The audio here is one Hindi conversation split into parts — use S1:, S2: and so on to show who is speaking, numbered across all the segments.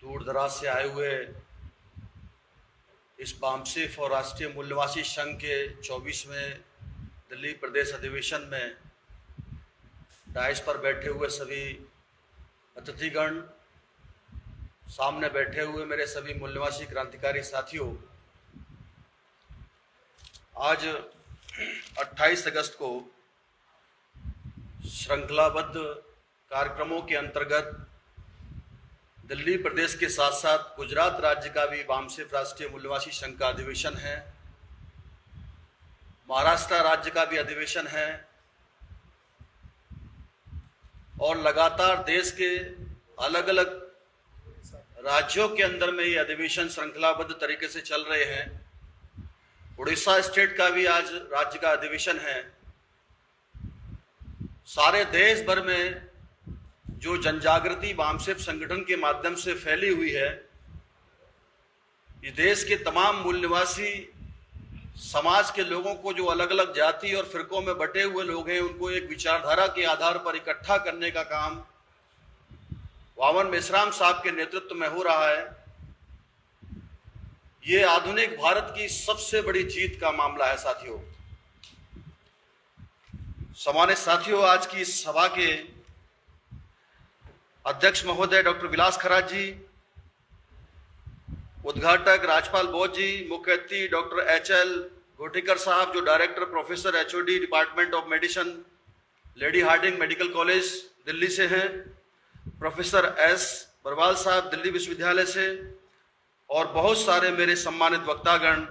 S1: दूर दराज से आए हुए इस बामसिफ और राष्ट्रीय मूल्यवासी संघ के 24वें दिल्ली प्रदेश अधिवेशन में डाइस पर बैठे हुए सभी अतिथिगण, सामने बैठे हुए मेरे सभी मूल्यवासी क्रांतिकारी साथियों, आज 28 अगस्त को श्रृंखलाबद्ध कार्यक्रमों के अंतर्गत दिल्ली प्रदेश के साथ साथ गुजरात राज्य का भी बामसिफ राष्ट्रीय मूल्यवासी संघ का अधिवेशन है, महाराष्ट्र राज्य का भी अधिवेशन है और लगातार देश के अलग अलग राज्यों के अंदर में ये अधिवेशन श्रृंखलाबद्ध तरीके से चल रहे हैं। उड़ीसा स्टेट का भी आज राज्य का अधिवेशन है। सारे देश भर में जो जनजागृति बामसिफ संगठन के माध्यम से फैली हुई है, इस देश के तमाम मूल्यवासी समाज के लोगों को, जो अलग अलग जाति और फिरकों में बटे हुए लोग हैं, उनको एक विचारधारा के आधार पर इकट्ठा करने का काम वामन मेश्राम साहब के नेतृत्व में हो रहा है। ये आधुनिक भारत की सबसे बड़ी जीत का मामला है। साथियों, सम्मानित साथियों, आज की इस सभा के अध्यक्ष महोदय डॉक्टर विलास खराज जी, उद्घाटक राजपाल बोस जी, मुख्य अतिथि डॉक्टर HL घोटिकर साहब, जो director professor HOD department of medicine Lady Hardinge medical college Delhi से हैं, प्रोफेसर S बरवाल साहब दिल्ली विश्वविद्यालय से, और बहुत सारे मेरे सम्मानित वक्तागण,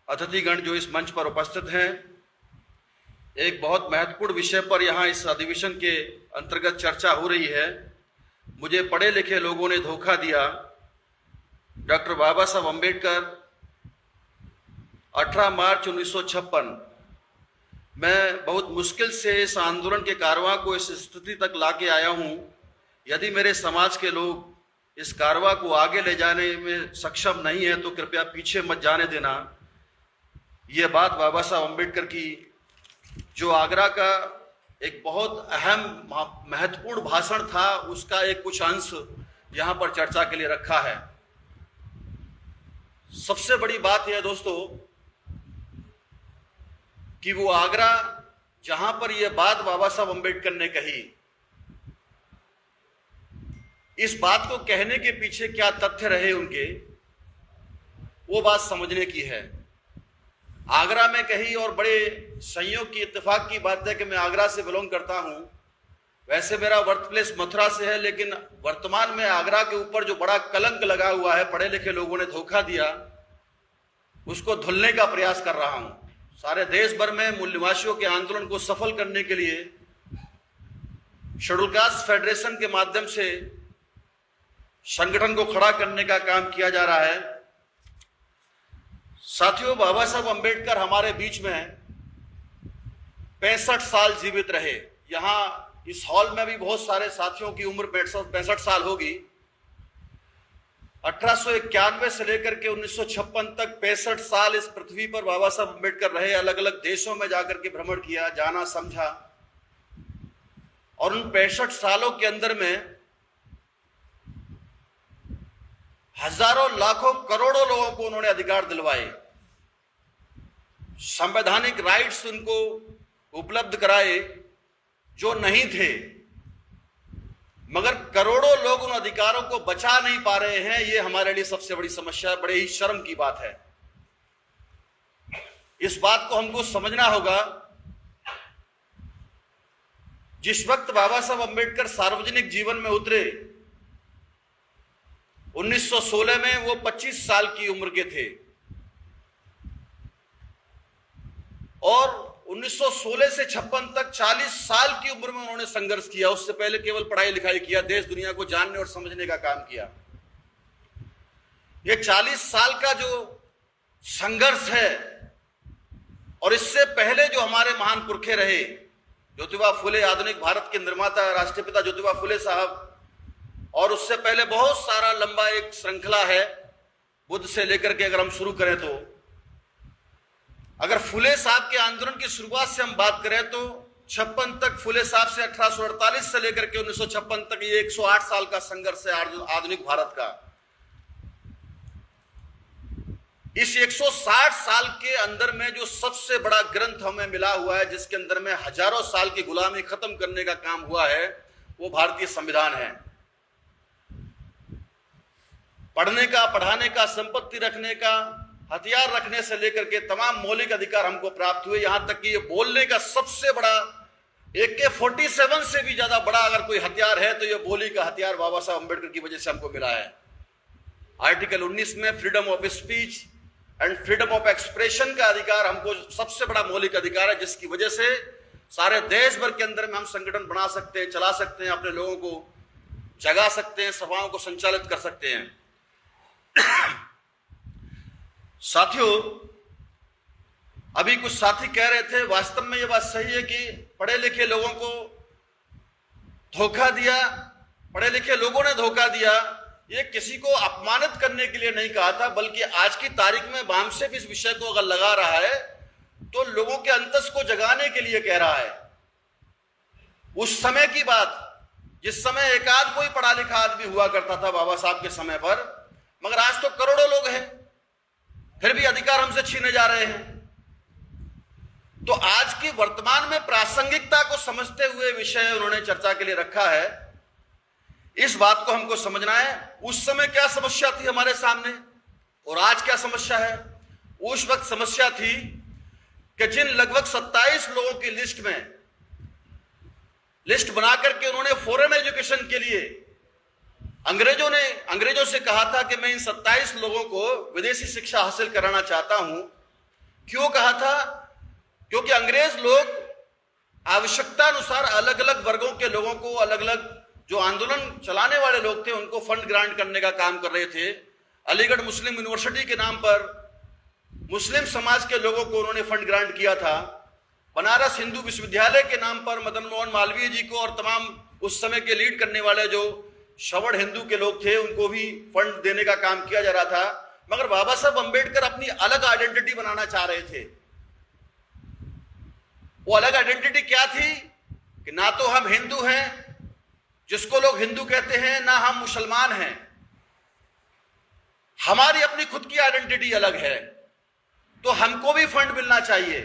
S1: अतिथिगण जो इस मंच पर उपस्थित हैं। एक बहुत महत्वपूर्ण विषय पर यहाँ इस अधिवेशन के अंतर्गत चर्चा हो रही है। मुझे पढ़े लिखे लोगों ने धोखा दिया। डॉक्टर बाबा साहब अम्बेडकर 18 मार्च 1956, मैं बहुत मुश्किल से इस आंदोलन के कारवां को इस स्थिति तक लाके आया हूँ। यदि मेरे समाज के लोग इस कारवां को आगे ले जाने में सक्षम नहीं है तो कृपया पीछे मत जाने देना। ये बात बाबा साहब अम्बेडकर की, जो आगरा का एक बहुत अहम महत्वपूर्ण भाषण था, उसका एक कुछ अंश यहाँ पर चर्चा के लिए रखा है। सबसे बड़ी बात यह दोस्तों कि वो आगरा जहां पर यह बात बाबा साहब अम्बेडकर ने कही, इस बात को कहने के पीछे क्या तथ्य रहे उनके, वो बात समझने की है। आगरा में कही, और बड़े संयोग की इत्तेफाक की बात है कि मैं आगरा से बिलोंग करता हूं। वैसे मेरा बर्थ प्लेस मथुरा से है, लेकिन वर्तमान में आगरा के ऊपर जो बड़ा कलंक लगा हुआ है, पढ़े लिखे लोगों ने धोखा दिया, उसको धुलने का प्रयास कर रहा हूं। सारे देश भर में मूल्यवासियों के आंदोलन को सफल करने के लिए शेड्यूल कास्ट फेडरेशन के माध्यम से संगठन को खड़ा करने का काम किया जा रहा है। साथियों, बाबा साहब अम्बेडकर हमारे बीच में 65 साल जीवित रहे। यहाँ इस हॉल में भी बहुत सारे साथियों की उम्र 65 साल होगी। 1891 से लेकर के 1956 तक 65 साल इस पृथ्वी पर बाबा साहब अम्बेडकर रहे। अलग अलग देशों में जाकर के भ्रमण किया, जाना समझा, और उन 65 सालों के अंदर में हजारों लाखों करोड़ों लोगों को उन्होंने अधिकार दिलवाए, संवैधानिक राइट्स उनको उपलब्ध कराए जो नहीं थे, मगर करोड़ों लोग उन अधिकारों को बचा नहीं पा रहे हैं। ये हमारे लिए सबसे बड़ी समस्या, बड़े ही शर्म की बात है। इस बात को हमको समझना होगा। जिस वक्त बाबा साहब अम्बेडकर सार्वजनिक जीवन में उतरे 1916 में, वो 25 साल की उम्र के थे, और 1916 से 56 तक 40 साल की उम्र में उन्होंने संघर्ष किया। उससे पहले केवल पढ़ाई लिखाई किया, देश दुनिया को जानने और समझने का काम किया। ये 40 साल का जो संघर्ष है, और इससे पहले जो हमारे महान पुरखे रहे, ज्योतिबा फुले, आधुनिक भारत के निर्माता राष्ट्रपिता ज्योतिबा फुले साहब, और उससे पहले बहुत सारा लंबा एक श्रृंखला है, बुद्ध से लेकर के अगर हम शुरू करें तो, अगर फुले साहब के आंदोलन की शुरुआत से हम बात करें तो 1956 तक, फुले साहब से 1848 से लेकर के 1956 तक, ये 108 साल का संघर्ष है आधुनिक भारत का। इस 160 साल के अंदर में जो सबसे बड़ा ग्रंथ हमें मिला हुआ है, जिसके अंदर में हजारों साल की गुलामी खत्म करने का काम हुआ है, वो भारतीय संविधान है। पढ़ने का, पढ़ाने का, संपत्ति रखने का, हथियार रखने से लेकर के तमाम मौलिक अधिकार हमको प्राप्त हुए। यहां तक कि ये बोलने का सबसे बड़ा, AK-47 से भी ज्यादा बड़ा अगर कोई हथियार है तो ये बोली का हथियार बाबा साहब अम्बेडकर की वजह से हमको मिला है। आर्टिकल 19 में freedom of speech and freedom of expression का अधिकार हमको सबसे बड़ा मौलिक अधिकार है, जिसकी वजह से सारे देश भर के अंदर में हम संगठन बना सकते हैं, चला सकते हैं, अपने लोगों को जगा सकते हैं, सभाओं को संचालित कर सकते हैं। साथियों, अभी कुछ साथी कह रहे थे, वास्तव में यह बात सही है कि पढ़े लिखे लोगों को धोखा दिया, पढ़े लिखे लोगों ने धोखा दिया। ये किसी को अपमानित करने के लिए नहीं कहा था, बल्कि आज की तारीख में वामसेफ इस विषय को अगर लगा रहा है तो लोगों के अंतस को जगाने के लिए कह रहा है। उस समय की बात, जिस समय एकाध कोई पढ़ा लिखा आदमी हुआ करता था बाबा साहब के समय पर, मगर आज तो करोड़ों लोग हैं, फिर भी अधिकार हमसे छीने जा रहे हैं। तो आज की वर्तमान में प्रासंगिकता को समझते हुए विषय उन्होंने चर्चा के लिए रखा है। इस बात को हमको समझना है, उस समय क्या समस्या थी हमारे सामने और आज क्या समस्या है। उस वक्त समस्या थी कि जिन लगभग 27 लोगों की लिस्ट बना करके उन्होंने फॉरेन एजुकेशन के लिए अंग्रेजों से कहा था कि मैं इन 27 लोगों को विदेशी शिक्षा हासिल कराना चाहता हूं। क्यों कहा था? क्योंकि अंग्रेज लोग आवश्यकता अनुसार अलग अलग वर्गों के लोगों को, अलग अलग जो आंदोलन चलाने वाले लोग थे, उनको फंड ग्रांट करने का काम कर रहे थे। अलीगढ़ मुस्लिम यूनिवर्सिटी के नाम पर मुस्लिम समाज के लोगों को उन्होंने फंड ग्रांट किया था। बनारस हिंदू विश्वविद्यालय के नाम पर मदन मोहन मालवीय जी को और तमाम उस समय के लीड करने वाले जो श्रवण हिंदू के लोग थे, उनको भी फंड देने का काम किया जा रहा था। मगर बाबा साहब अंबेडकर अपनी अलग आइडेंटिटी बनाना चाह रहे थे। वो अलग आइडेंटिटी क्या थी कि ना तो हम हिंदू हैं, जिसको लोग हिंदू कहते हैं, ना हम मुसलमान हैं। हमारी अपनी खुद की आइडेंटिटी अलग है, तो हमको भी फंड मिलना चाहिए।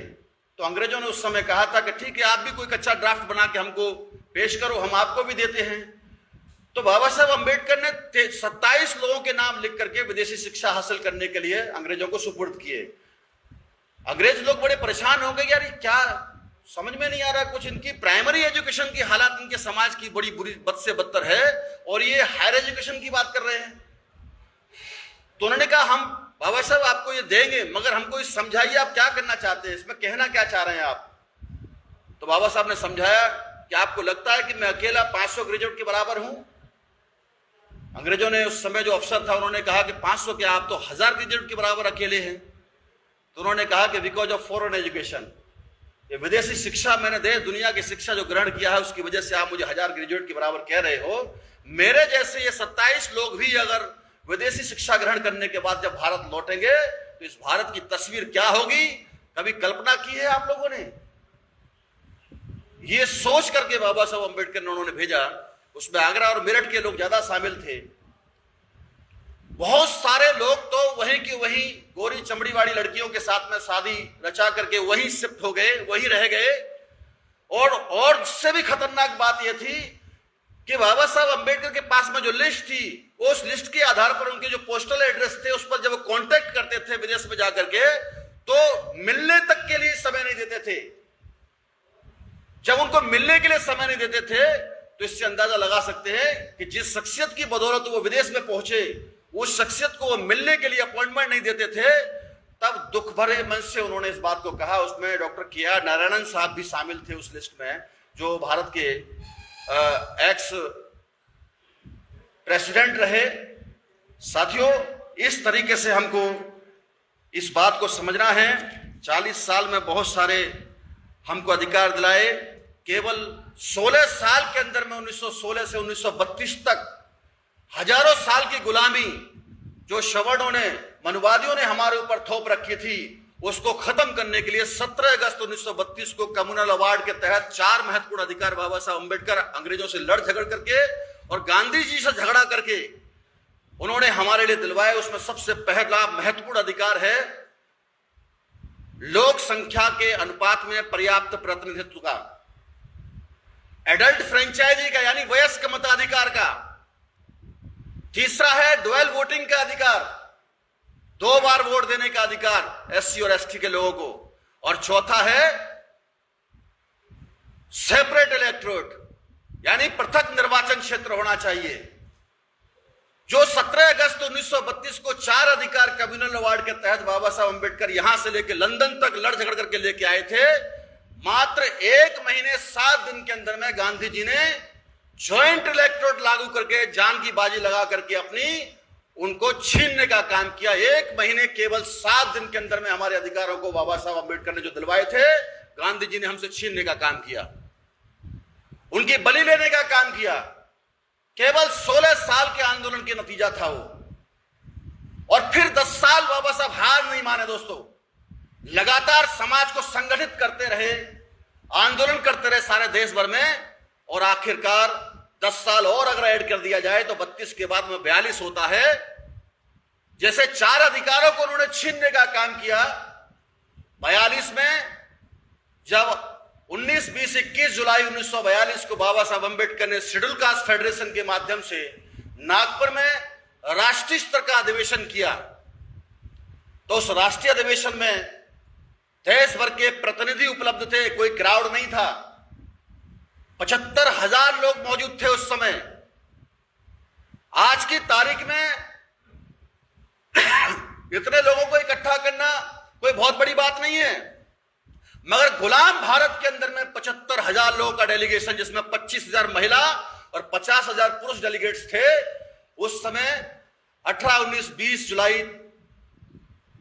S1: तो अंग्रेजों ने उस समय कहा था कि ठीक है, आप भी कोई कच्चा ड्राफ्ट बना के हमको पेश करो, हम आपको भी देते हैं। तो बाबा साहब अंबेडकर ने 27 लोगों के नाम लिख करके विदेशी शिक्षा हासिल करने के लिए अंग्रेजों को सुपुर्द किए। अंग्रेज लोग बड़े परेशान हो गए, यार क्या समझ में नहीं आ रहा, कुछ इनकी प्राइमरी एजुकेशन की हालत इनके समाज की बड़ी बुरी, बद से बदतर है, और ये हायर एजुकेशन की बात कर रहे हैं। तो उन्होंने कहा, हम बाबा साहब आपको ये देंगे, मगर हमको इस समझाइए आप क्या करना चाहते हैं, इसमें कहना क्या चाह रहे हैं आप। तो बाबा साहब ने समझाया कि आपको लगता है कि मैं अकेला 500 ग्रेजुएट के बराबर हूं। अंग्रेजों ने उस समय जो अफसर था, उन्होंने कहा कि 500 क्या, आप तो 1000 ग्रेजुएट के बराबर अकेले हैं। तो उन्होंने कहा कि बिकॉज ऑफ फॉरेन एजुकेशन, ये विदेशी शिक्षा मैंने देश दुनिया की शिक्षा जो ग्रहण किया है, उसकी वजह से आप मुझे 1000 ग्रेजुएट के बराबर कह रहे हो। मेरे जैसे ये 27 लोग भी अगर विदेशी शिक्षा ग्रहण करने के बाद जब भारत लौटेंगे तो इस भारत की तस्वीर क्या होगी, कभी कल्पना की है आप लोगों ने? ये सोच करके बाबा साहब अंबेडकर ने उन्होंने भेजा। उसमें आगरा और मेरठ के लोग ज्यादा शामिल थे। बहुत सारे लोग तो वहीं की वहीं गोरी चमड़ी वाली लड़कियों के साथ में शादी रचा करके वहीं शिफ्ट हो गए, वहीं रह गए। और उससे भी खतरनाक बात यह थी कि बाबा साहब अंबेडकर के पास में जो लिस्ट थी, उस लिस्ट के आधार पर उनके जो पोस्टल एड्रेस थे, उस पर जब वो कांटेक्ट करते थे विदेश में जाकर के, तो मिलने तक के लिए समय नहीं देते थे। जब उनको मिलने के लिए समय नहीं देते थे, तो इससे अंदाजा लगा सकते हैं कि जिस शख्सियत की बदौलत वो विदेश में पहुंचे, उस शख्सियत को वो मिलने के लिए अपॉइंटमेंट नहीं देते थे। तब दुख भरे मन से उन्होंने इस बात को कहा। उसमें डॉक्टर के.आर. नारायणन साहब भी शामिल थे उस लिस्ट में, जो भारत के एक्स प्रेसिडेंट रहे। साथियों, इस तरीके से हमको इस बात को समझना है। 40 साल में बहुत सारे हमको अधिकार दिलाए। केवल 16 साल के अंदर में 1916 से 1932 तक हजारों साल की गुलामी जो श्रवणों ने, मनुवादियों ने हमारे ऊपर थोप रखी थी, उसको खत्म करने के लिए 17 अगस्त 1932 को कम्युनल अवार्ड के तहत 4 महत्वपूर्ण अधिकार बाबा साहब अंबेडकर अंग्रेजों से लड़ झगड़ करके और गांधी जी से झगड़ा करके उन्होंने हमारे लिए दिलवाए। उसमें सबसे पहला महत्वपूर्ण अधिकार है लोक संख्या के अनुपात में पर्याप्त प्रतिनिधित्व का, एडल्ट फ्रेंचाइजी का यानी वयस्क मताधिकार का। तीसरा है डुअल वोटिंग का अधिकार, 2 बार वोट देने का अधिकार एससी और एसटी के लोगों को। और चौथा है सेपरेट इलेक्टोरेट यानी पृथक निर्वाचन क्षेत्र होना चाहिए। जो 17 अगस्त 1932 को 4 अधिकार कम्युनल अवार्ड के तहत बाबा साहब अंबेडकर यहां से लेकर लंदन तक लड़ झगड़ करके लेके आए थे, मात्र 1 महीने 7 दिन के अंदर में गांधी जी ने ज्वाइंट इलेक्टोरेट लागू करके जान की बाजी लगा करके अपनी उनको छीनने का काम किया। 1 महीने केवल 7 दिन के अंदर में हमारे अधिकारों को बाबा साहब अंबेडकर ने जो दिलवाए थे, गांधी जी ने हमसे छीनने का काम किया, उनकी बलि लेने का काम किया। केवल 16 साल के आंदोलन के नतीजा था वो। और फिर 10 साल बाबा साहब हार नहीं माने दोस्तों, लगातार समाज को संगठित करते रहे, आंदोलन करते रहे सारे देश भर में। और आखिरकार 10 साल और अगर ऐड कर दिया जाए तो 32 के बाद में 42 होता है। जैसे 4 अधिकारों को उन्होंने छीनने का काम किया, 42 में जब 19, 20, 21 जुलाई 1942 को बाबा साहब अंबेडकर ने शेड्यूल कास्ट फेडरेशन के माध्यम से नागपुर में राष्ट्रीय स्तर का अधिवेशन किया, तो उस राष्ट्रीय अधिवेशन में देश भर के प्रतिनिधि उपलब्ध थे, कोई क्राउड नहीं था। 75,000 लोग मौजूद थे उस समय। आज की तारीख में इतने लोगों को इकट्ठा करना कोई बहुत बड़ी बात नहीं है, मगर गुलाम भारत के अंदर में 75,000 लोगों का डेलीगेशन, जिसमें 25,000 महिला और 50,000 पुरुष डेलीगेट्स थे, उस समय 18, 19, 20 जुलाई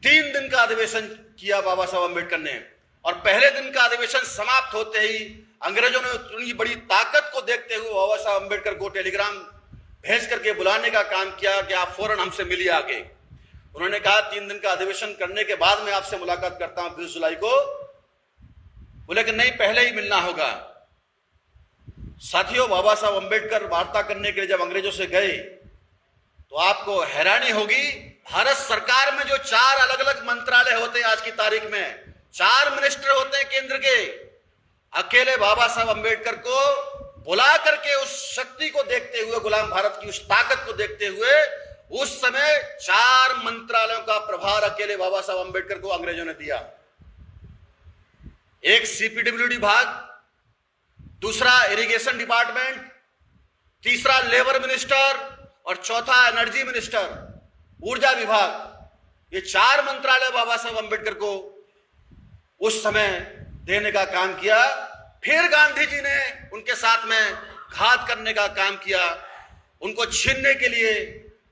S1: 3 दिन का अधिवेशन किया बाबा साहब अंबेडकर ने। और पहले दिन का अधिवेशन समाप्त होते ही अंग्रेजों ने उनकी बड़ी ताकत को देखते हुए बाबा साहब अंबेडकर को टेलीग्राम भेज करके बुलाने का काम किया कि आप फौरन हमसे मिलिए आके। उन्होंने कहा 3 दिन का अधिवेशन करने के बाद मैं आपसे मुलाकात करता हूं 20 जुलाई को। बोले कि नहीं, पहले ही मिलना होगा। साथियों, बाबा साहब अंबेडकर वार्ता करने के लिए जब अंग्रेजों से गए तो आपको हैरानी होगी, भारत सरकार में जो 4 अलग अलग मंत्रालय होते हैं आज की तारीख में, 4 मिनिस्टर होते हैं केंद्र के, अकेले बाबा साहब अंबेडकर को बुला करके उस शक्ति को देखते हुए, गुलाम भारत की उस ताकत को देखते हुए, उस समय 4 मंत्रालयों का प्रभार अकेले बाबा साहब अंबेडकर को अंग्रेजों ने दिया। एक सीपीडब्ल्यूडी विभाग, दूसरा इरिगेशन डिपार्टमेंट, तीसरा लेबर मिनिस्टर और चौथा एनर्जी मिनिस्टर, ऊर्जा विभाग। ये 4 मंत्रालय बाबा साहब अंबेडकर को उस समय देने का काम किया। फिर गांधी जी ने उनके साथ में घात करने का काम किया, उनको छीनने के लिए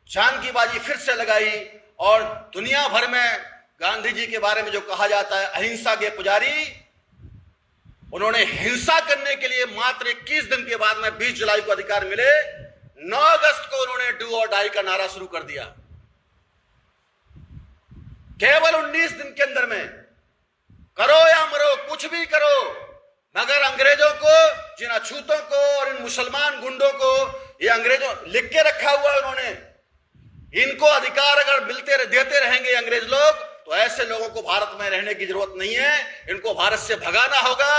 S1: जान की बाजी फिर से लगाई। और दुनिया भर में गांधी जी के बारे में जो कहा जाता है अहिंसा के पुजारी, उन्होंने हिंसा करने के लिए मात्र 21 दिन के बाद में 20 जुलाई को अधिकार मिले, 9 अगस्त को उन्होंने डू और डाई का नारा शुरू कर दिया। केवल 19 दिन के अंदर में करो या मरो, कुछ भी करो, मगर अंग्रेजों को, जिन अछूतों को और इन मुसलमान गुंडों को, ये अंग्रेजों लिख के रखा हुआ है उन्होंने, इनको अधिकार अगर देते रहेंगे अंग्रेज लोग, तो ऐसे लोगों को भारत में रहने की जरूरत नहीं है, इनको भारत से भगाना होगा।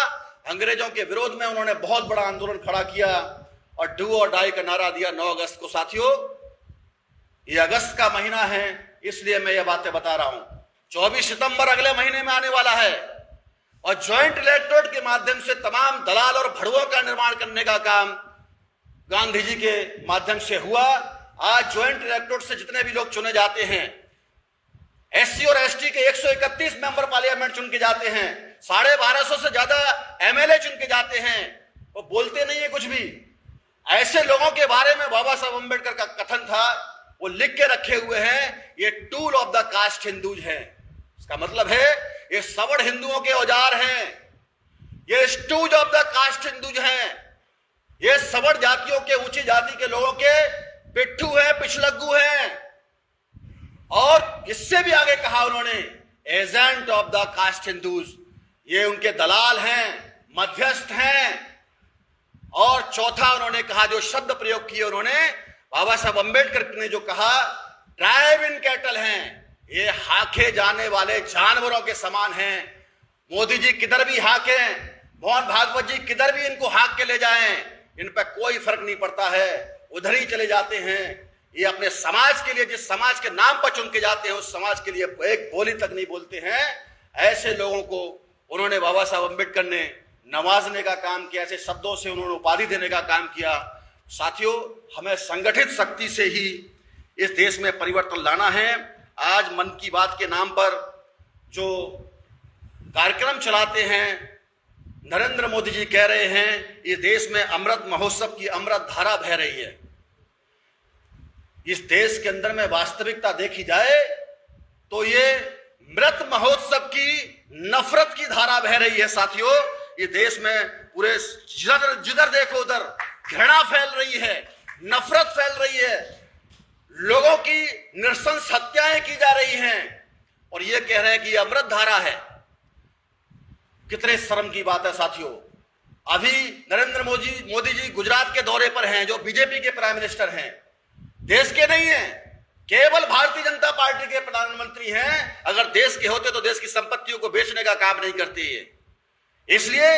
S1: अंग्रेजों के विरोध में उन्होंने बहुत बड़ा आंदोलन खड़ा किया और डू और डाई का नारा दिया 9 अगस्त को। साथियों, ये अगस्त का महीना है, इसलिए मैं ये बातें बता रहा हूं। 24 सितंबर अगले महीने में आने वाला है और ज्वाइंट इलेक्टोरेट के माध्यम से तमाम दलाल और भड़ुओं का निर्माण करने का काम गांधी जी के माध्यम से हुआ। आज ज्वाइंट इलेक्टोरेट से जितने भी लोग चुने जाते हैं, एससी और एसटी के 131 मेंबर पार्लियामेंट चुन के जाते हैं, 1250 से ज्यादा एमएलए चुन के जाते हैं, वो बोलते नहीं है कुछ भी। ऐसे लोगों के बारे में बाबा साहब अंबेडकर का कथन था, वो लिख के रखे हुए हैं, ये tool of the caste Hindus हैं। इसका मतलब है ये सवर्ण हिंदुओं के औजार हैं, ये stooges of the caste Hindus हैं, ये सवर्ण जातियों के, ऊंची जाति के लोगों के पिट्ठू हैं, पिछलग्गू हैं। और इससे भी आगे कहा उन्होंने, agent of the caste Hindus, ये उनके दलाल हैं, मध्यस्थ हैं। और चौथा उन्होंने कहा, जो शब्द प्रयोग किए उन्होंने, बाबा साहब अंबेडकर ने जो कहा, ड्राइव इन कैटल हैं, ये हाके जाने वाले जानवरों के समान हैं। मोदी जी किधर भी हाके, मोहन भागवत जी किधर भी इनको हाक के ले जाएं, इन पर कोई फर्क नहीं पड़ता है, उधर ही चले जाते हैं। ये अपने समाज के लिए, जिस समाज के नाम पर चुन के जाते हैं, उस समाज के लिए एक बोली तक नहीं बोलते हैं। ऐसे लोगों को उन्होंने, बाबा साहब अंबेडकर ने नवाजने का काम किया, ऐसे शब्दों से उन्होंने उपाधि देने का काम किया। साथियों, हमें संगठित शक्ति से ही इस देश में परिवर्तन लाना है। आज मन की बात के नाम पर जो कार्यक्रम चलाते हैं, नरेंद्र मोदी जी कह रहे हैं इस देश में अमृत महोत्सव की अमृत धारा बह रही है। इस देश के अंदर में वास्तविकता देखी जाए तो ये मृत महोत्सव की नफरत की धारा बह रही है। साथियों, ये देश में पूरे जिधर देखो उधर घृणा फैल रही है, नफरत फैल रही है, लोगों की नृशंस हत्याएं की जा रही हैं, और ये कह रहे हैं कि ये अमृत धारा है। कितने शर्म की बात है साथियों। अभी नरेंद्र मोदी जी गुजरात के दौरे पर हैं, जो बीजेपी के प्राइम मिनिस्टर हैं, देश के नहीं हैं, केवल भारतीय जनता पार्टी के प्रधानमंत्री हैं। अगर देश के होते तो देश की संपत्तियों को बेचने का काम नहीं करते ये। इसलिए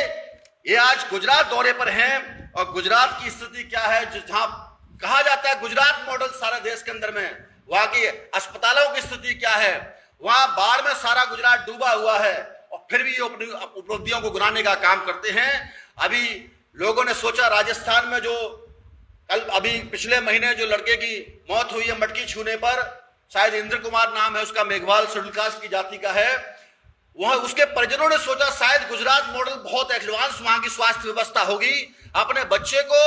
S1: ये आज गुजरात दौरे पर हैं, और गुजरात की स्थिति क्या है, जहां कहा जाता है गुजरात मॉडल सारे देश के अंदर में, वहां की अस्पतालों की स्थिति क्या है, वहां बाढ़ में सारा गुजरात डूबा हुआ है, और फिर भी ये अपनी उपलब्धियों को गिनाने का काम करते हैं। अभी लोगों ने सोचा, राजस्थान में जो कल अभी पिछले महीने जो लड़के की मौत हुई है मटकी छूने पर, शायद इंद्र कुमार नाम है उसका, मेघवाल शेड्यूल कास्ट की जाति का है, वह उसके परिजनों ने सोचा शायद गुजरात मॉडल बहुत एडवांस वहां की स्वास्थ्य व्यवस्था होगी। अपने बच्चे को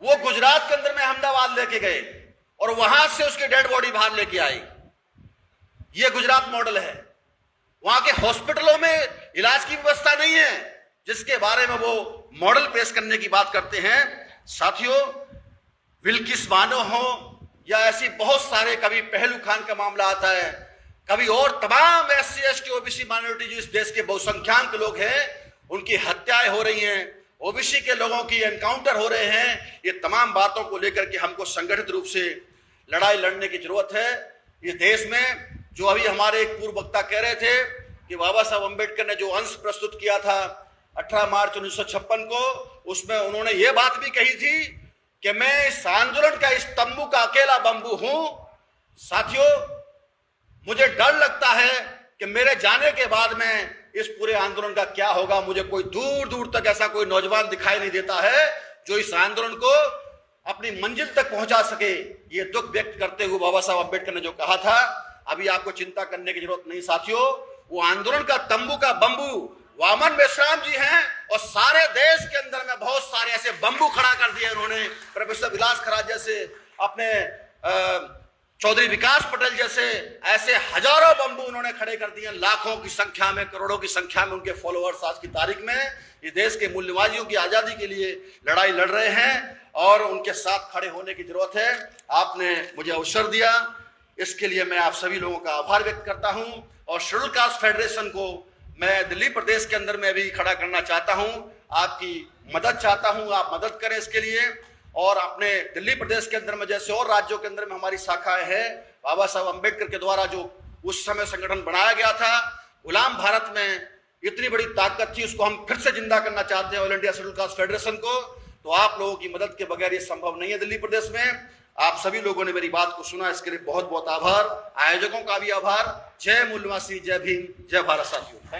S1: वो गुजरात के अंदर में अहमदाबाद लेके गए और वहां से उसकी डेड बॉडी बाहर लेके आई। ये गुजरात मॉडल है। वहां के हॉस्पिटलों में इलाज की व्यवस्था नहीं है, जिसके बारे में वो मॉडल पेश करने की बात करते हैं। साथियों, विल्किस मानो हो या ऐसी बहुत सारे, कभी पहलू खान का मामला आता है, कभी और तमाम SC ST OBC माइनॉरिटी जो इस देश के बहुसंख्याक लोग हैं, उनकी हत्याएं हो रही हैं, OBC के लोगों की एनकाउंटर हो रहे हैं। ये तमाम बातों को लेकर के हमको संगठित रूप से लड़ाई लड़ने की जरूरत है। इस देश में जो अभी हमारे एक पूर्व वक्ता कह रहे थे कि बाबा साहब अंबेडकर ने जो अंश प्रस्तुत किया था 18 मार्च 1956 को, उसमें उन्होंने ये बात भी कही थी कि मैं इस आंदोलन का, इस तंबू का अकेला बंबू हूं। साथियों, मुझे डर लगता है कि मेरे जाने के बाद में इस पूरे आंदोलन का क्या होगा। मुझे कोई दूर दूर तक ऐसा कोई नौजवान दिखाई नहीं देता है जो इस आंदोलन को अपनी मंजिल तक पहुंचा सके। ये दुख व्यक्त करते हुए बाबा साहब अंबेडकर ने जो कहा था, अभी आपको चिंता करने की जरूरत नहीं साथियों। वो आंदोलन का तंबू का बंबू वामन मेश्राम जी हैं, और सारे देश के अंदर में बहुत सारे ऐसे बंबू खड़ा कर दिए उन्होंने। प्रोफेसर विलास खराज जैसे, अपने चौधरी विकास पटेल जैसे, ऐसे हजारों बंबू उन्होंने खड़े कर दिए। लाखों की संख्या में, करोड़ों की संख्या में उनके फॉलोअर्स आज की तारीख में इस देश के मूल्यवादियों की आजादी के लिए लड़ाई लड़ रहे हैं, और उनके साथ खड़े होने की जरूरत है। आपने मुझे अवसर दिया, इसके लिए मैं आप सभी लोगों का आभार व्यक्त करता हूं। और शेड्यूल कास्ट फेडरेशन को मैं दिल्ली प्रदेश के अंदर में भी खड़ा करना चाहता हूं, आपकी मदद चाहता हूं, आप मदद करें इसके लिए। और अपने दिल्ली प्रदेश के अंदर में, जैसे और राज्यों के अंदर में हमारी शाखाएं हैं, बाबा साहब अंबेडकर के द्वारा जो उस समय संगठन बनाया गया था, गुलाम भारत में इतनी बड़ी ताकत थी, उसको हम फिर से जिंदा करना चाहते हैं, all India schedule caste federation को। तो आप लोगों की मदद के बगैर ये संभव नहीं है दिल्ली प्रदेश में। आप सभी लोगों ने मेरी बात को सुना, इसके लिए बहुत बहुत आभार। आयोजकों का भी आभार। जय मूल्यवासी, जय भीम, जय भारत साथियों।